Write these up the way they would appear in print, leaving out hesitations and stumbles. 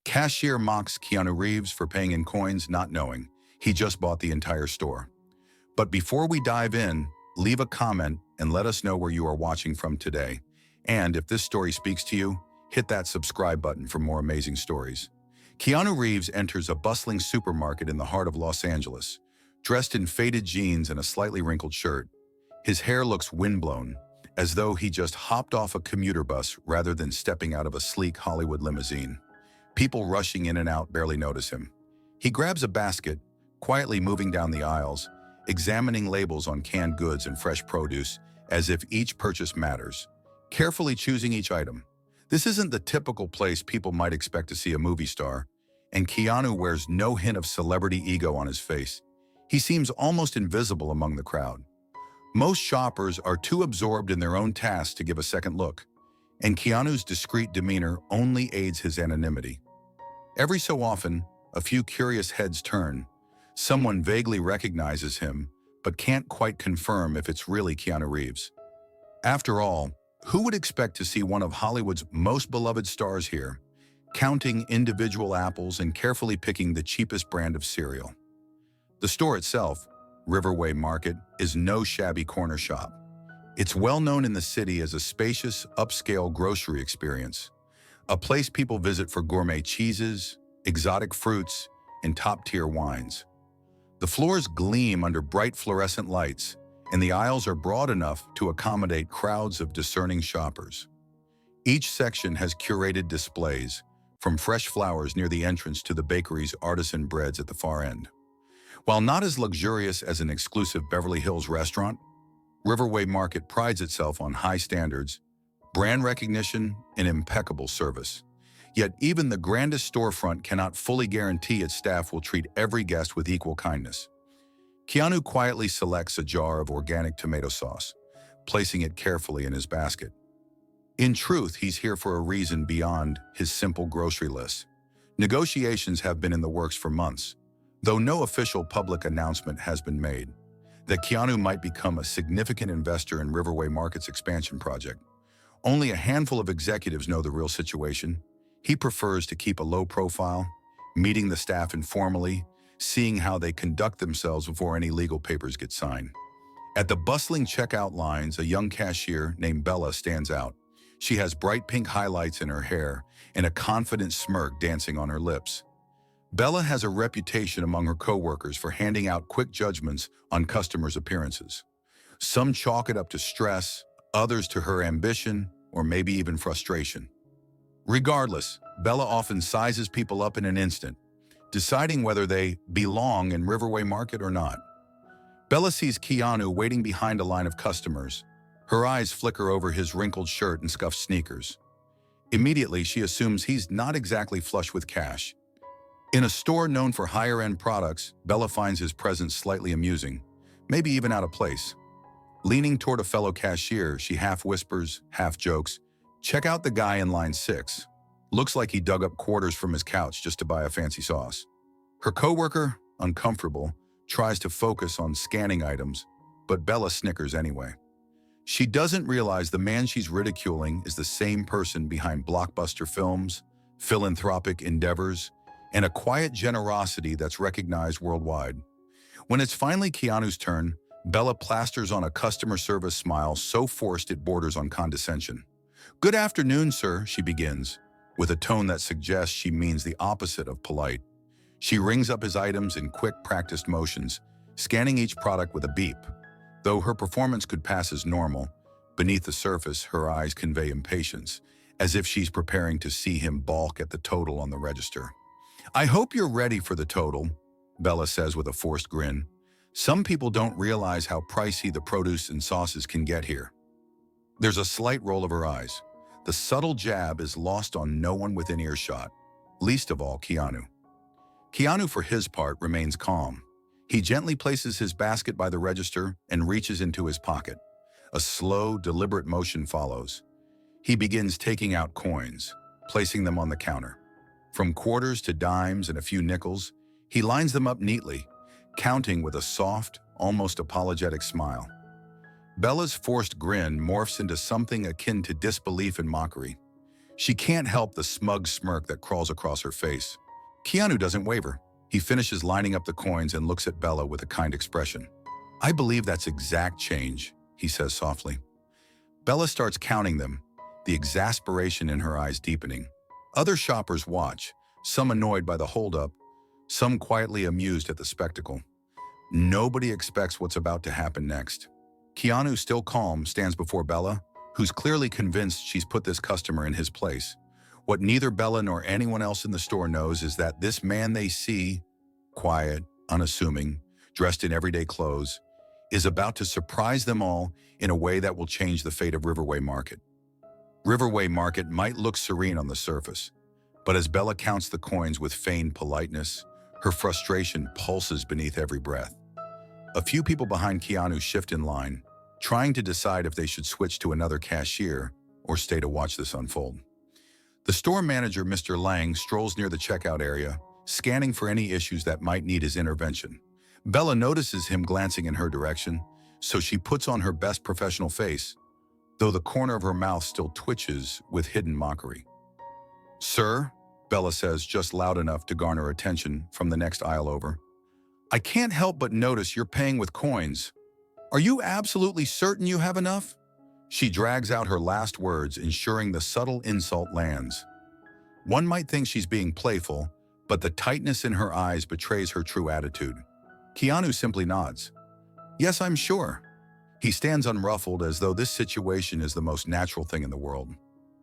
Cashier mocks Keanu Reeves for paying in coins not knowing he just bought the entire store. But before we dive in, leave a comment and let us know where you are watching from today. And if this story speaks to you, hit that subscribe button for more amazing stories. Keanu Reeves enters a bustling supermarket in the heart of Los Angeles, dressed in faded jeans and a slightly wrinkled shirt. His hair looks windblown, as though he just hopped off a commuter bus rather than stepping out of a sleek Hollywood limousine. People rushing in and out barely notice him. He grabs a basket, quietly moving down the aisles, examining labels on canned goods and fresh produce as if each purchase matters, carefully choosing each item. This isn't the typical place people might expect to see a movie star, and Keanu wears no hint of celebrity ego on his face. He seems almost invisible among the crowd. Most shoppers are too absorbed in their own tasks to give a second look, and Keanu's discreet demeanor only aids his anonymity. Every so often, a few curious heads turn. Someone vaguely recognizes him, but can't quite confirm if it's really Keanu Reeves. After all, who would expect to see one of Hollywood's most beloved stars here, counting individual apples and carefully picking the cheapest brand of cereal? The store itself, Riverway Market, is no shabby corner shop. It's well known in the city as a spacious, upscale grocery experience, a place people visit for gourmet cheeses, exotic fruits, and top-tier wines. The floors gleam under bright fluorescent lights, and the aisles are broad enough to accommodate crowds of discerning shoppers. Each section has curated displays, from fresh flowers near the entrance to the bakery's artisan breads at the far end. While not as luxurious as an exclusive Beverly Hills restaurant, Riverway Market prides itself on high standards, brand recognition, and impeccable service. Yet even the grandest storefront cannot fully guarantee its staff will treat every guest with equal kindness. Keanu quietly selects a jar of organic tomato sauce, placing it carefully in his basket. In truth, he's here for a reason beyond his simple grocery list. Negotiations have been in the works for months, though no official public announcement has been made, that Keanu might become a significant investor in Riverway Market's expansion project. Only a handful of executives know the real situation. He prefers to keep a low profile, meeting the staff informally, seeing how they conduct themselves before any legal papers get signed. At the bustling checkout lines, a young cashier named Bella stands out. She has bright pink highlights in her hair and a confident smirk dancing on her lips. Bella has a reputation among her coworkers for handing out quick judgments on customers' appearances. Some chalk it up to stress, others to her ambition, or maybe even frustration. Regardless, Bella often sizes people up in an instant, deciding whether they belong in Riverway Market or not. Bella sees Keanu waiting behind a line of customers. Her eyes flicker over his wrinkled shirt and scuffed sneakers. Immediately, she assumes he's not exactly flush with cash. In a store known for higher-end products, Bella finds his presence slightly amusing, maybe even out of place. Leaning toward a fellow cashier, she half whispers, half jokes, "Check out the guy in line 6. Looks like he dug up quarters from his couch just to buy a fancy sauce." Her coworker, uncomfortable, tries to focus on scanning items, but Bella snickers anyway. She doesn't realize the man she's ridiculing is the same person behind blockbuster films, philanthropic endeavors, and a quiet generosity that's recognized worldwide. When it's finally Keanu's turn, Bella plasters on a customer service smile so forced it borders on condescension. "Good afternoon, sir," she begins, with a tone that suggests she means the opposite of polite. She rings up his items in quick, practiced motions, scanning each product with a beep. Though her performance could pass as normal, beneath the surface, her eyes convey impatience, as if she's preparing to see him balk at the total on the register. "I hope you're ready for the total," Bella says with a forced grin. Some people don't realize how pricey the produce and sauces can get here. There's a slight roll of her eyes. The subtle jab is lost on no one within earshot, least of all Keanu. Keanu, for his part, remains calm. He gently places his basket by the register and reaches into his pocket. A slow, deliberate motion follows. He begins taking out coins, placing them on the counter. From quarters to dimes and a few nickels, he lines them up neatly, counting with a soft, almost apologetic smile. Bella's forced grin morphs into something akin to disbelief and mockery. She can't help the smug smirk that crawls across her face. Keanu doesn't waver. He finishes lining up the coins and looks at Bella with a kind expression. "I believe that's exact change," he says softly. Bella starts counting them, the exasperation in her eyes deepening. Other shoppers watch, some annoyed by the holdup, some quietly amused at the spectacle. Nobody expects what's about to happen next. Keanu, still calm, stands before Bella, who's clearly convinced she's put this customer in his place. What neither Bella nor anyone else in the store knows is that this man they see, quiet, unassuming, dressed in everyday clothes, is about to surprise them all in a way that will change the fate of Riverway Market. Riverway Market might look serene on the surface, but as Bella counts the coins with feigned politeness, her frustration pulses beneath every breath. A few people behind Keanu shift in line, trying to decide if they should switch to another cashier or stay to watch this unfold. The store manager, Mr. Lang, strolls near the checkout area, scanning for any issues that might need his intervention. Bella notices him glancing in her direction, so she puts on her best professional face, though the corner of her mouth still twitches with hidden mockery. "Sir," Bella says just loud enough to garner attention from the next aisle over, "I can't help but notice you're paying with coins. Are you absolutely certain you have enough?" She drags out her last words, ensuring the subtle insult lands. One might think she's being playful, but the tightness in her eyes betrays her true attitude. Keanu simply nods. "Yes, I'm sure." He stands unruffled, as though this situation is the most natural thing in the world.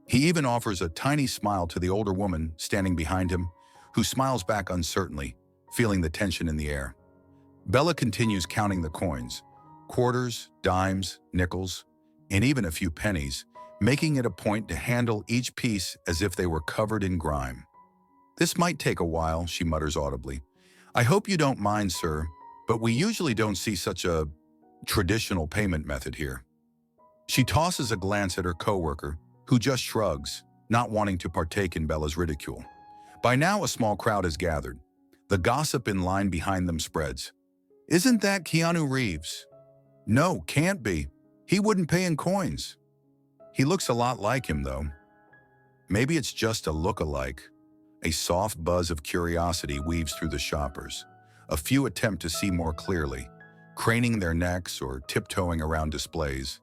He even offers a tiny smile to the older woman standing behind him, who smiles back uncertainly, feeling the tension in the air. Bella continues counting the coins, quarters, dimes, nickels, and even a few pennies, making it a point to handle each piece as if they were covered in grime. "This might take a while," she mutters audibly. "I hope you don't mind, sir, but we usually don't see such a traditional payment method here." She tosses a glance at her coworker, who just shrugs, not wanting to partake in Bella's ridicule. By now, a small crowd has gathered. The gossip in line behind them spreads. "Isn't that Keanu Reeves?" "No, can't be. He wouldn't pay in coins." "He looks a lot like him, though." Maybe it's just a look-alike. A soft buzz of curiosity weaves through the shoppers. A few attempt to see more clearly, craning their necks or tiptoeing around displays.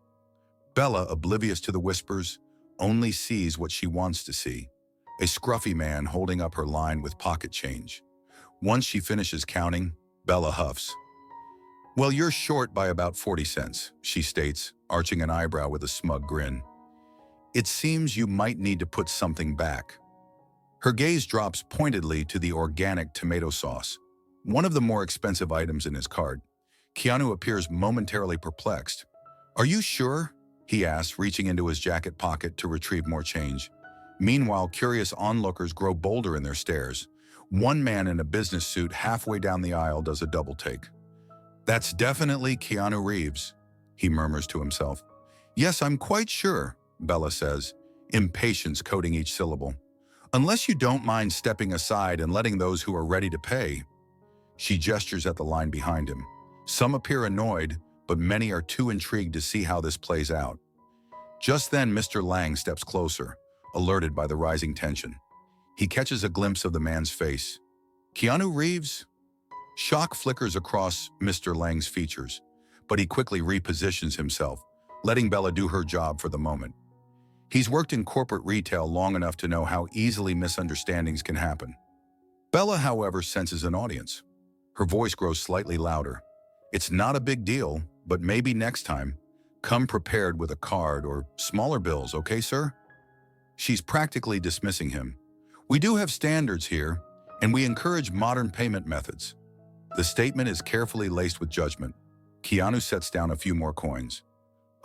Bella, oblivious to the whispers, only sees what she wants to see. A scruffy man holding up her line with pocket change. Once she finishes counting, Bella huffs. "Well, you're short by about 40 cents, she states, arching an eyebrow with a smug grin. "It seems you might need to put something back." Her gaze drops pointedly to the organic tomato sauce, one of the more expensive items in his cart. Keanu appears momentarily perplexed. "Are you sure?" he asks, reaching into his jacket pocket to retrieve more change. Meanwhile, curious onlookers grow bolder in their stares. One man in a business suit halfway down the aisle does a double take. "That's definitely Keanu Reeves," he murmurs to himself. "Yes, I'm quite sure," Bella says, impatience coating each syllable. "Unless you don't mind stepping aside and letting those who are ready to pay." She gestures at the line behind him. Some appear annoyed, but many are too intrigued to see how this plays out. Just then, Mr. Lang steps closer, alerted by the rising tension. He catches a glimpse of the man's face. "Keanu Reeves?" Shock flickers across Mr. Lang's features, but he quickly repositions himself, letting Bella do her job for the moment. He's worked in corporate retail long enough to know how easily misunderstandings can happen. Bella, however, senses an audience. Her voice grows slightly louder. "It's not a big deal, but maybe next time, come prepared with a card or smaller bills, okay, sir?" She's practically dismissing him. "We do have standards here, and we encourage modern payment methods." The statement is carefully laced with judgment. Keanu sets down a few more coins.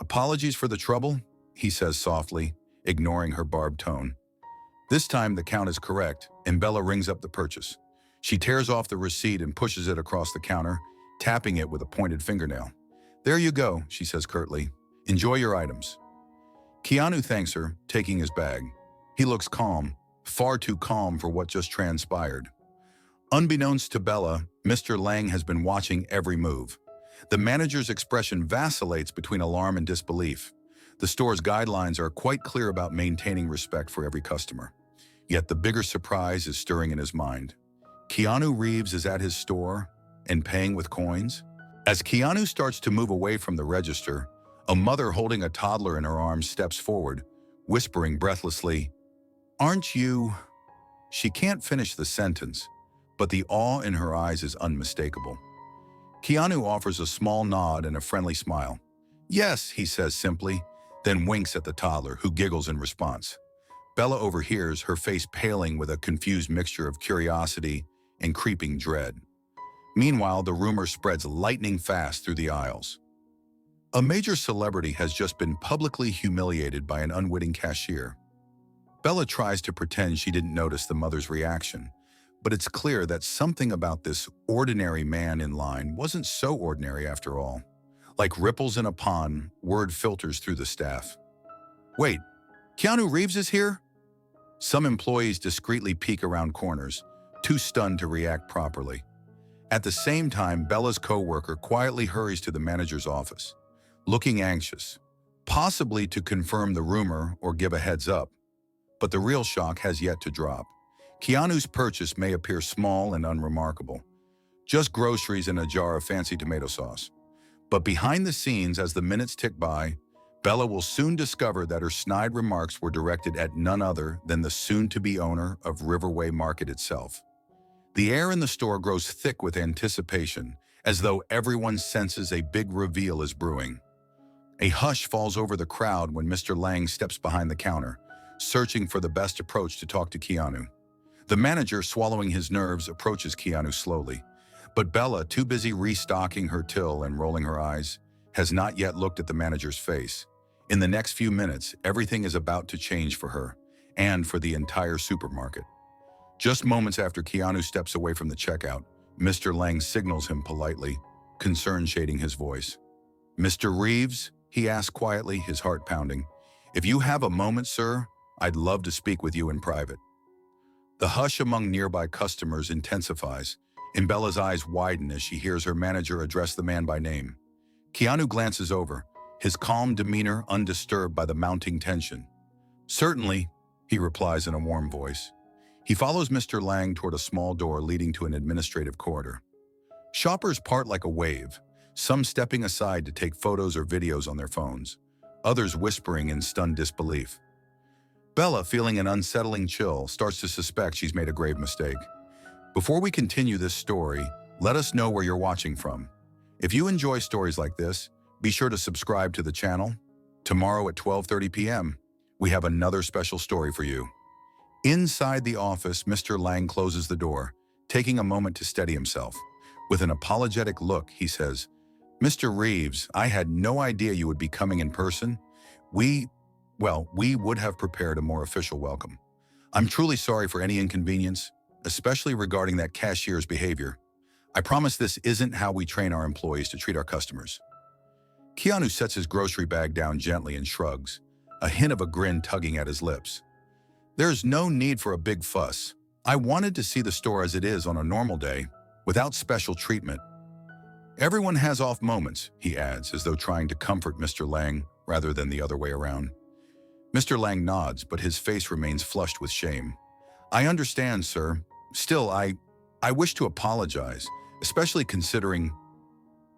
"Apologies for the trouble," he says softly, ignoring her barbed tone. This time the count is correct, and Bella rings up the purchase. She tears off the receipt and pushes it across the counter, tapping it with a pointed fingernail. "There you go," she says curtly. "Enjoy your items." Keanu thanks her, taking his bag. He looks calm, far too calm for what just transpired. Unbeknownst to Bella, Mr. Lang has been watching every move. The manager's expression vacillates between alarm and disbelief. The store's guidelines are quite clear about maintaining respect for every customer. Yet the bigger surprise is stirring in his mind. Keanu Reeves is at his store and paying with coins? As Keanu starts to move away from the register, a mother holding a toddler in her arms steps forward, whispering breathlessly, "Aren't you—" She can't finish the sentence, but the awe in her eyes is unmistakable. Keanu offers a small nod and a friendly smile. "Yes," he says simply, then winks at the toddler, who giggles in response. Bella overhears, her face paling with a confused mixture of curiosity and creeping dread. Meanwhile, the rumor spreads lightning fast through the aisles. A major celebrity has just been publicly humiliated by an unwitting cashier. Bella tries to pretend she didn't notice the mother's reaction, but it's clear that something about this ordinary man in line wasn't so ordinary after all. Like ripples in a pond, word filters through the staff. "Wait, Keanu Reeves is here?" Some employees discreetly peek around corners, too stunned to react properly. At the same time, Bella's co-worker quietly hurries to the manager's office, looking anxious, possibly to confirm the rumor or give a heads up. But the real shock has yet to drop. Keanu's purchase may appear small and unremarkable, just groceries and a jar of fancy tomato sauce. But behind the scenes, as the minutes tick by, Bella will soon discover that her snide remarks were directed at none other than the soon-to-be owner of Riverway Market itself. The air in the store grows thick with anticipation, as though everyone senses a big reveal is brewing. A hush falls over the crowd when Mr. Lang steps behind the counter, searching for the best approach to talk to Keanu. The manager, swallowing his nerves, approaches Keanu slowly. But Bella, too busy restocking her till and rolling her eyes, has not yet looked at the manager's face. In the next few minutes, everything is about to change for her, and for the entire supermarket. Just moments after Keanu steps away from the checkout, Mr. Lang signals him politely, concern shading his voice. "Mr. Reeves?" he asks quietly, his heart pounding. "If you have a moment, sir, I'd love to speak with you in private." The hush among nearby customers intensifies, and Bella's eyes widen as she hears her manager address the man by name. Keanu glances over, his calm demeanor undisturbed by the mounting tension. "Certainly," he replies in a warm voice. He follows Mr. Lang toward a small door leading to an administrative corridor. Shoppers part like a wave, some stepping aside to take photos or videos on their phones, others whispering in stunned disbelief. Bella, feeling an unsettling chill, starts to suspect she's made a grave mistake. Before we continue this story, let us know where you're watching from. If you enjoy stories like this, be sure to subscribe to the channel. Tomorrow at 12:30 p.m., we have another special story for you. Inside the office, Mr. Lang closes the door, taking a moment to steady himself. With an apologetic look, he says, "Mr. Reeves, I had no idea you would be coming in person. We would have prepared a more official welcome. I'm truly sorry for any inconvenience, especially regarding that cashier's behavior. I promise this isn't how we train our employees to treat our customers." Keanu sets his grocery bag down gently and shrugs, a hint of a grin tugging at his lips. "There's no need for a big fuss. I wanted to see the store as it is on a normal day, without special treatment." "Everyone has off moments," he adds, as though trying to comfort Mr. Lang rather than the other way around. Mr. Lang nods, but his face remains flushed with shame. "I understand, sir. Still, I wish to apologize, especially considering—"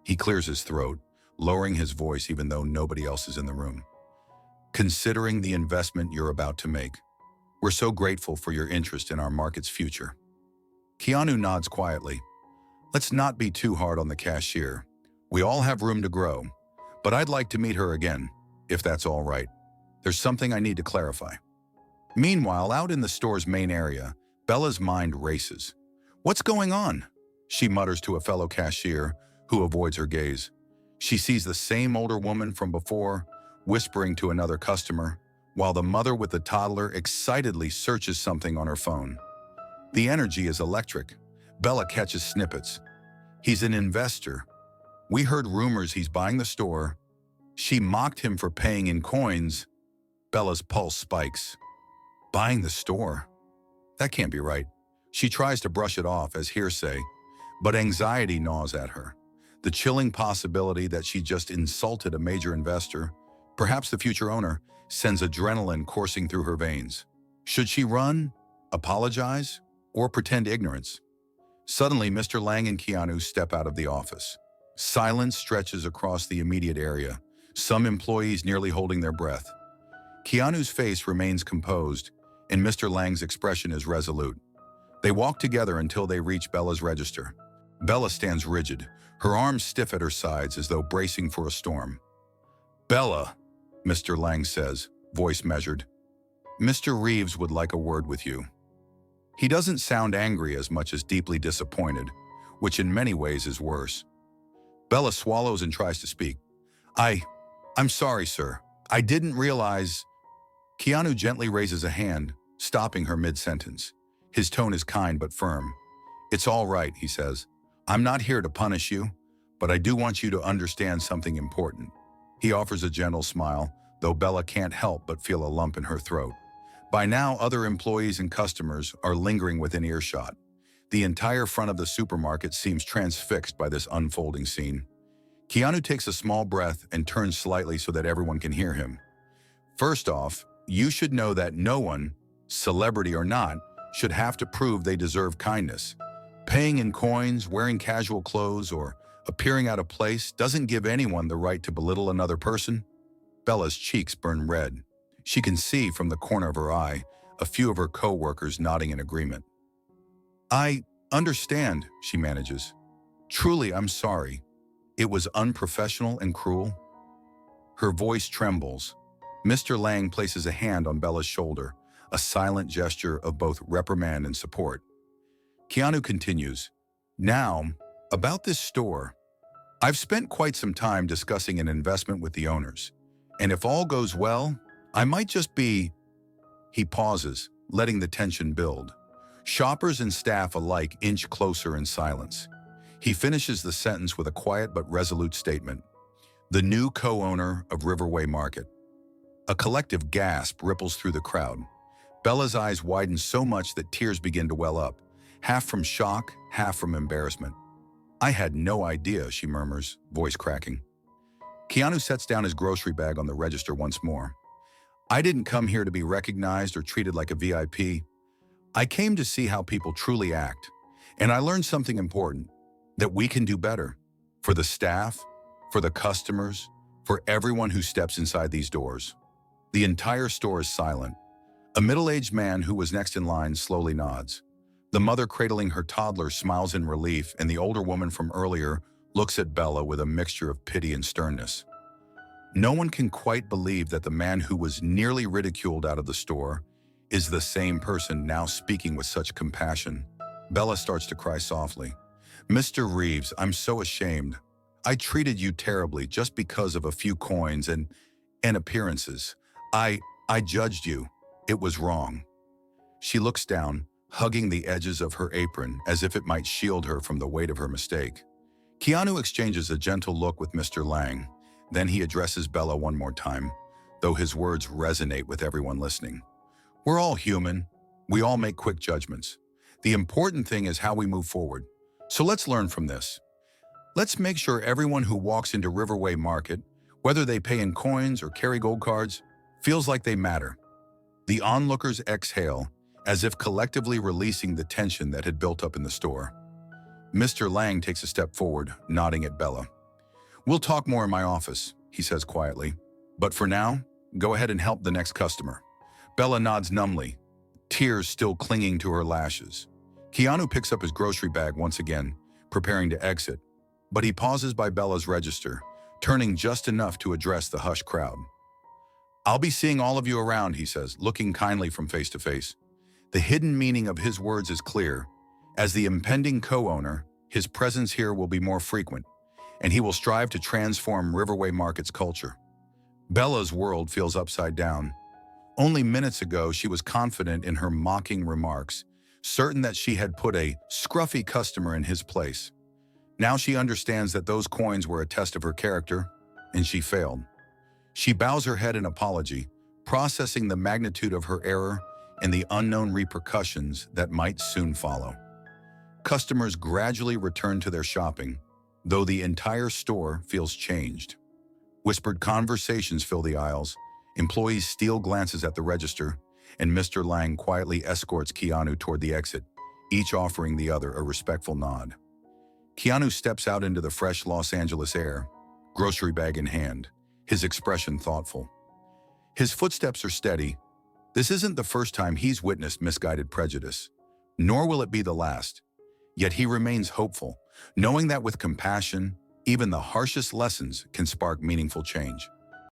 He clears his throat, lowering his voice even though nobody else is in the room. "Considering the investment you're about to make. We're so grateful for your interest in our market's future." Keanu nods quietly. "Let's not be too hard on the cashier. We all have room to grow, but I'd like to meet her again, if that's all right. There's something I need to clarify." Meanwhile, out in the store's main area, Bella's mind races. "What's going on?" she mutters to a fellow cashier, who avoids her gaze. She sees the same older woman from before, whispering to another customer, while the mother with the toddler excitedly searches something on her phone. The energy is electric. Bella catches snippets. "He's an investor. We heard rumors he's buying the store. She mocked him for paying in coins." Bella's pulse spikes. Buying the store? That can't be right. She tries to brush it off as hearsay, but anxiety gnaws at her. The chilling possibility that she just insulted a major investor, Perhaps the future owner sends adrenaline coursing through her veins. Should she run, apologize, or pretend ignorance? Suddenly, Mr. Lang and Keanu step out of the office. Silence stretches across the immediate area, some employees nearly holding their breath. Keanu's face remains composed, and Mr. Lang's expression is resolute. They walk together until they reach Bella's register. Bella stands rigid, her arms stiff at her sides as though bracing for a storm. "Bella," Mr. Lang says, voice measured. "Mr. Reeves would like a word with you." He doesn't sound angry as much as deeply disappointed, which in many ways is worse. Bella swallows and tries to speak. I'm sorry, sir. I didn't realize." Keanu gently raises a hand, stopping her mid-sentence. His tone is kind but firm. "It's all right," he says. "I'm not here to punish you, but I do want you to understand something important." He offers a gentle smile, though Bella can't help but feel a lump in her throat. By now, other employees and customers are lingering within earshot. The entire front of the supermarket seems transfixed by this unfolding scene. Keanu takes a small breath and turns slightly so that everyone can hear him. "First off, you should know that no one, celebrity or not, should have to prove they deserve kindness. Paying in coins, wearing casual clothes, or appearing out of place doesn't give anyone the right to belittle another person." Bella's cheeks burn red. She can see from the corner of her eye a few of her co-workers nodding in agreement. "I understand," she manages. "Truly, I'm sorry. It was unprofessional and cruel." Her voice trembles. Mr. Lang places a hand on Bella's shoulder, a silent gesture of both reprimand and support. Keanu continues, "Now, about this store. I've spent quite some time discussing an investment with the owners, and if all goes well, I might just be..." He pauses, letting the tension build. Shoppers and staff alike inch closer in silence. He finishes the sentence with a quiet but resolute statement. "The new co-owner of Riverway Market." A collective gasp ripples through the crowd. Bella's eyes widen so much that tears begin to well up, half from shock, half from embarrassment. "I had no idea," she murmurs, voice cracking. Keanu sets down his grocery bag on the register once more. "I didn't come here to be recognized or treated like a VIP. I came to see how people truly act. And I learned something important, that we can do better. For the staff, for the customers, for everyone who steps inside these doors." The entire store is silent. A middle-aged man who was next in line slowly nods. The mother cradling her toddler smiles in relief, and the older woman from earlier looks at Bella with a mixture of pity and sternness. No one can quite believe that the man who was nearly ridiculed out of the store is the same person now speaking with such compassion. Bella starts to cry softly. "Mr. Reeves, I'm so ashamed. I treated you terribly just because of a few coins and appearances. I judged you. It was wrong." She looks down, hugging the edges of her apron as if it might shield her from the weight of her mistake. Keanu exchanges a gentle look with Mr. Lang. Then he addresses Bella one more time, though his words resonate with everyone listening. "We're all human. We all make quick judgments. The important thing is how we move forward. So let's learn from this. Let's make sure everyone who walks into Riverway Market, whether they pay in coins or carry gold cards, feels like they matter." The onlookers exhale, as if collectively releasing the tension that had built up in the store. Mr. Lang takes a step forward, nodding at Bella. "We'll talk more in my office," he says quietly. "But for now, go ahead and help the next customer." Bella nods numbly, tears still clinging to her lashes. Keanu picks up his grocery bag once again, preparing to exit, but he pauses by Bella's register, turning just enough to address the hushed crowd. "I'll be seeing all of you around," he says, looking kindly from face to face. The hidden meaning of his words is clear. As the impending co-owner, his presence here will be more frequent, and he will strive to transform Riverway Market's culture. Bella's world feels upside down. Only minutes ago, she was confident in her mocking remarks, certain that she had put a scruffy customer in his place. Now she understands that those coins were a test of her character, and she failed. She bows her head in apology, processing the magnitude of her error and the unknown repercussions that might soon follow. Customers gradually return to their shopping, though the entire store feels changed. Whispered conversations fill the aisles, employees steal glances at the register, and Mr. Lang quietly escorts Keanu toward the exit, each offering the other a respectful nod. Keanu steps out into the fresh Los Angeles air, grocery bag in hand, his expression thoughtful. His footsteps are steady. This isn't the first time he's witnessed misguided prejudice, nor will it be the last. Yet he remains hopeful, knowing that with compassion, even the harshest lessons can spark meaningful change.